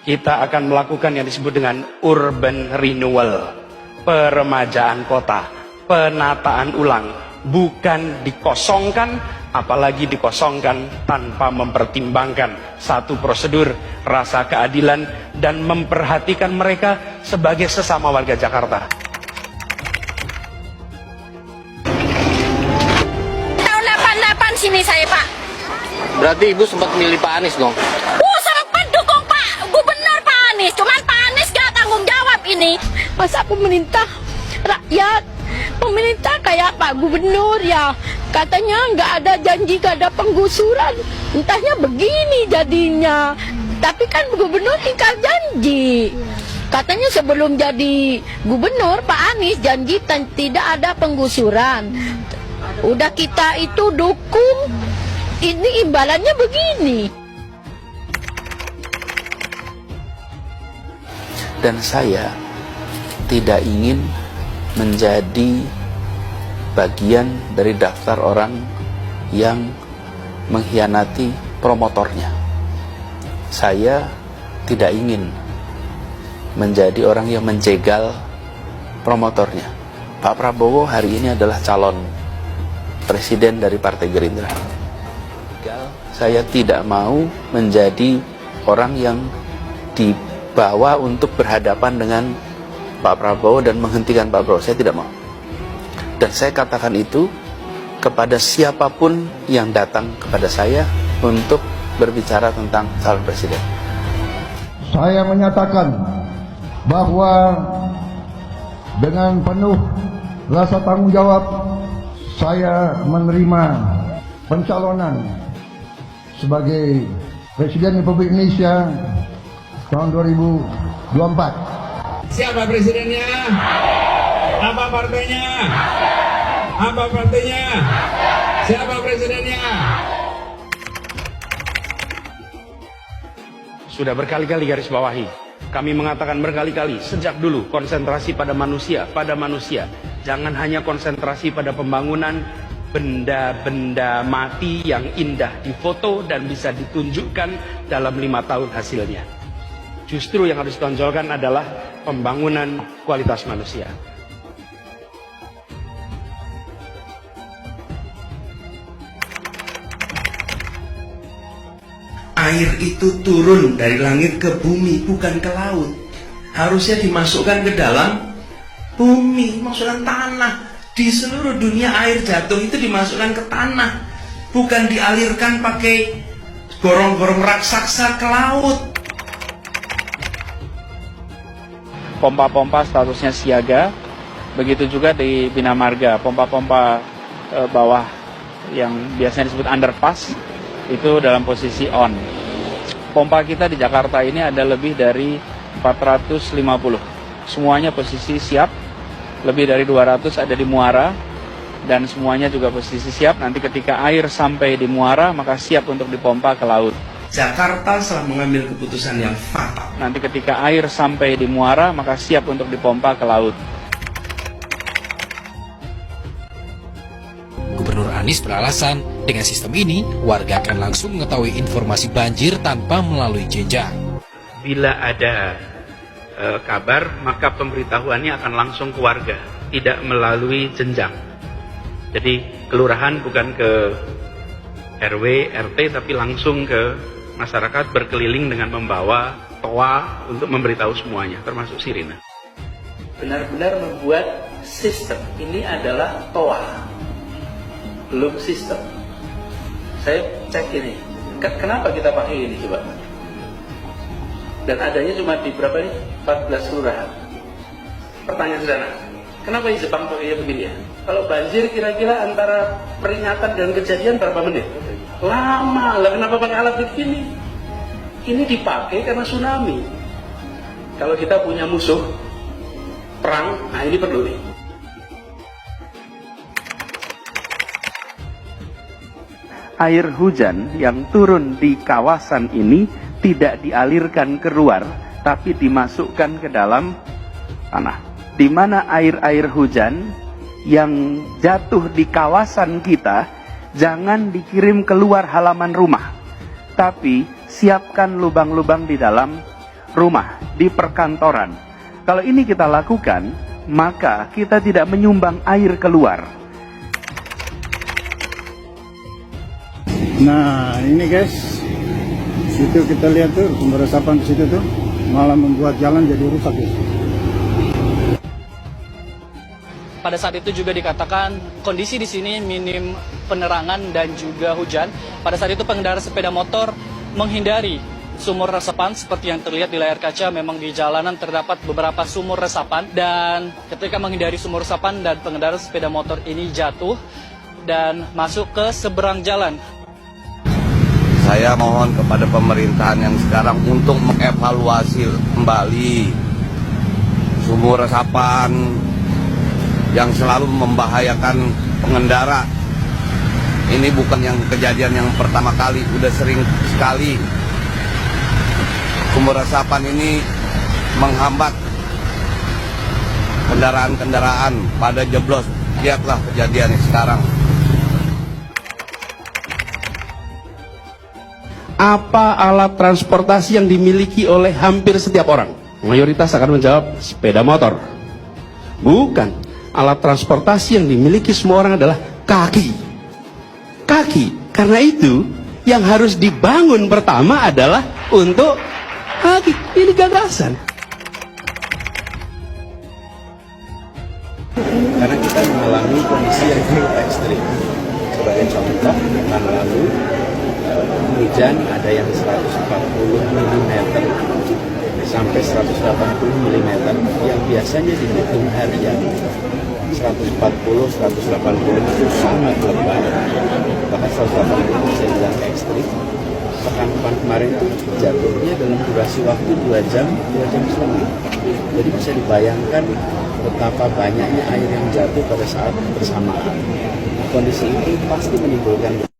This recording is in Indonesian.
kita akan melakukan yang disebut dengan urban renewal, peremajaan kota, penataan ulang, bukan dikosongkan, apalagi dikosongkan tanpa mempertimbangkan satu prosedur, rasa keadilan, dan memperhatikan mereka sebagai sesama warga Jakarta. Tahun 88 sini saya, Pak. Berarti Ibu sempat milih Pak Anies dong? Sempat dukung Pak Gubernur Pak Anies. Cuman Pak Anies gak tanggung jawab ini. Masa pemerintah rakyat, pemerintah kayak Pak Gubernur ya, katanya nggak ada janji, nggak ada penggusuran. Entahnya begini jadinya. Tapi kan Gubernur tinggal janji. Katanya sebelum jadi gubernur Pak Anies janji tidak ada penggusuran. Udah kita itu dukung, ini imbalannya begini. Dan saya tidak ingin menjadi bagian dari daftar orang yang mengkhianati promotornya. Saya tidak ingin menjadi orang yang menjegal promotornya. Pak Prabowo hari ini adalah calon presiden dari Partai Gerindra. Saya tidak mau menjadi orang yang dibawa untuk berhadapan dengan Pak Prabowo dan menghentikan Pak Prabowo. Saya tidak mau. Dan saya katakan itu kepada siapapun yang datang kepada saya untuk berbicara tentang calon presiden. Saya menyatakan bahwa dengan penuh rasa tanggung jawab saya menerima pencalonan sebagai Presiden Republik Indonesia tahun 2024. Siapa presidennya? Apa partainya? Apa partainya? Siapa presidennya? Sudah berkali-kali garis bawahi, kami mengatakan berkali-kali sejak dulu, konsentrasi pada manusia, jangan hanya konsentrasi pada pembangunan benda-benda mati yang indah difoto dan bisa ditunjukkan dalam 5 tahun hasilnya. Justru yang harus ditonjolkan adalah pembangunan kualitas manusia. Air itu turun dari langit ke bumi, bukan ke laut. Harusnya dimasukkan ke dalam bumi, masukkan tanah. Di seluruh dunia air jatuh itu dimasukkan ke tanah, bukan dialirkan pakai gorong-gorong raksasa ke laut. Pompa-pompa statusnya siaga, begitu juga di Bina Marga, pompa-pompa bawah yang biasanya disebut underpass itu dalam posisi on. Pompa kita di Jakarta ini ada lebih dari 450, semuanya posisi siap, lebih dari 200 ada di muara, dan semuanya juga posisi siap, nanti ketika air sampai di muara maka siap untuk dipompa ke laut. Jakarta telah mengambil keputusan yang fatal. Nanti ketika air sampai di muara maka siap untuk dipompa ke laut. Gubernur Anies beralasan, dengan sistem ini, warga akan langsung mengetahui informasi banjir tanpa melalui jenjang. Bila ada kabar, maka pemberitahuannya akan langsung ke warga, tidak melalui jenjang. Jadi kelurahan bukan ke RW, RT, tapi langsung ke masyarakat, berkeliling dengan membawa toa untuk memberitahu semuanya, termasuk sirine. Benar-benar membuat sistem ini adalah toa, belum sistem. Saya cek ini, kenapa kita pakai ini coba? Dan adanya cuma di berapa nih? 14 kelurahan. Pertanyaan sederhana, kenapa di Jepang pakai begini ya? Kalau banjir kira-kira antara peringatan dan kejadian berapa menit? Lama lah, kenapa pakai alat begini? Ini dipakai karena tsunami. Kalau kita punya musuh perang, nah ini perlu nih. Air hujan yang turun di kawasan ini tidak dialirkan keluar, tapi dimasukkan ke dalam tanah. Di mana air-air hujan yang jatuh di kawasan kita jangan dikirim keluar halaman rumah, tapi siapkan lubang-lubang di dalam rumah, di perkantoran. Kalau ini kita lakukan, maka kita tidak menyumbang air keluar. Nah ini guys, situ kita lihat tuh sumber resapan di situ tuh malah membuat jalan jadi rusak guys. Pada saat itu juga dikatakan kondisi di sini minim penerangan dan juga hujan. Pada saat itu pengendara sepeda motor menghindari sumur resapan seperti yang terlihat di layar kaca. Memang di jalanan terdapat beberapa sumur resapan dan ketika menghindari sumur resapan dan pengendara sepeda motor ini jatuh dan masuk ke seberang jalan. Saya mohon kepada pemerintahan yang sekarang untuk mengevaluasi kembali sumur resapan yang selalu membahayakan pengendara. Ini bukan yang kejadian yang pertama kali, udah sering sekali sumur resapan ini menghambat kendaraan-kendaraan pada jeblos. Lihatlah kejadiannya sekarang. Apa alat transportasi yang dimiliki oleh hampir setiap orang? Mayoritas akan menjawab sepeda motor. Bukan. Alat transportasi yang dimiliki semua orang adalah kaki. Kaki. Karena itu, yang harus dibangun pertama adalah untuk kaki. Ini gagasan. Karena kita mengalami kondisi yang cukup ekstrim. Sebagai contoh, tahun lalu hujan ada yang 140 mm sampai 180 mm yang biasanya dihitung harian. 140, 180 itu sangat lebat. Bahkan 180 bisa dibilang ekstrim. Pekan kemarin itu jatuhnya dalam durasi waktu 2 jam setengah. Jadi bisa dibayangkan betapa banyaknya air yang jatuh pada saat bersamaan. Kondisi itu pasti menimbulkan